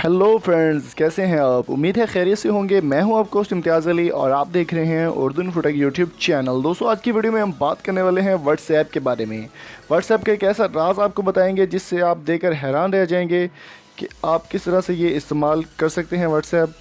Hello friends, कैसे हैं आप। उम्मीद है खैरियत से होंगे। मैं हूं आपका होस्ट इम्तियाज़ अली और आप देख रहे हैं उर्दू इन्फोटेक यूट्यूब चैनल। दोस्तों, आज की वीडियो में हम बात करने वाले हैं व्हाट्सएप के बारे में। व्हाट्सएप का एक ऐसा राज आपको बताएंगे जिससे आप देखकर हैरान रह जाएंगे कि आप किस तरह से ये इस्तेमाल कर सकते हैं व्हाट्सएप।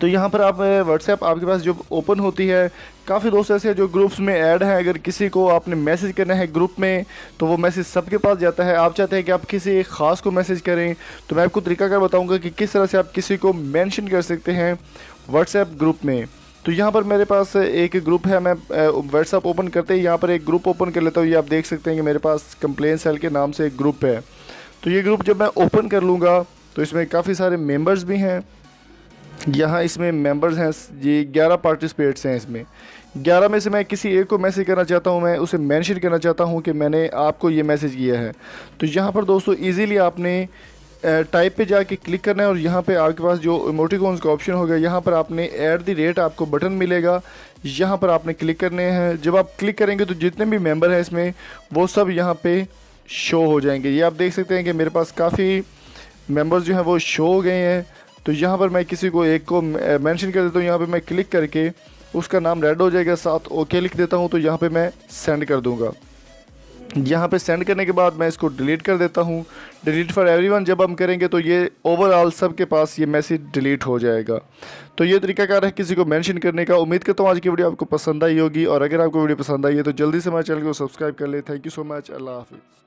तो यहाँ पर आप व्हाट्सएप आपके पास जो ओपन होती है, काफ़ी दोस्त ऐसे हैं जो ग्रुप्स में ऐड हैं। अगर किसी को आपने मैसेज करना है ग्रुप में तो वो मैसेज सबके पास जाता है। आप चाहते हैं कि आप किसी एक ख़ास को मैसेज करें, तो मैं आपको तरीकाकार बताऊंगा कि किस तरह से आप किसी को मेंशन कर सकते हैं व्हाट्सएप ग्रुप में। तो यहाँ पर मेरे पास एक ग्रुप है। मैं व्हाट्सएप ओपन करते ही यहाँ पर एक ग्रुप ओपन कर लेता हूँ। ये आप देख सकते हैं कि मेरे पास कंप्लेन सेल के नाम से एक ग्रुप है। तो ये ग्रुप जब मैं ओपन कर लूँगा तो इसमें काफ़ी सारे मेम्बर्स भी हैं। यहाँ इसमें मेंबर्स हैं जी, 11 पार्टिसिपेट्स हैं। इसमें 11 में से मैं किसी एक को मैसेज करना चाहता हूँ, मैं उसे मेंशन करना चाहता हूँ कि मैंने आपको ये मैसेज किया है। तो यहाँ पर दोस्तों इजीली आपने टाइप पे जाके क्लिक करना है और यहाँ पे आपके पास जो इमोटिकॉन्स का ऑप्शन होगा, यहाँ पर आपने @ आपको बटन मिलेगा, यहाँ पर आपने क्लिक करने हैं। जब आप क्लिक करेंगे तो जितने भी मेम्बर हैं इसमें वो सब यहाँ पर शो हो जाएंगे। ये आप देख सकते हैं कि मेरे पास काफ़ी मेम्बर्स जो हैं वो शो हो गए हैं। तो यहाँ पर मैं किसी को एक को मेंशन कर देता हूँ। यहाँ पे मैं क्लिक करके उसका नाम रेड हो जाएगा, साथ ओके लिख देता हूँ। तो यहाँ पे मैं सेंड कर दूँगा। यहाँ पे सेंड करने के बाद मैं इसको डिलीट कर देता हूँ। डिलीट फॉर एवरीवन जब हम करेंगे तो ये ओवरऑल सबके पास ये मैसेज डिलीट हो जाएगा। तो ये तरीकाकार है किसी को मेंशन करने का। उम्मीद करता हूँ आज की वीडियो आपको पसंद आई होगी, और अगर आपको वीडियो पसंद आई है तो जल्दी से हमारे चैनल को सब्सक्राइब कर ले। Thank you so much. अल्लाह हाफिज़।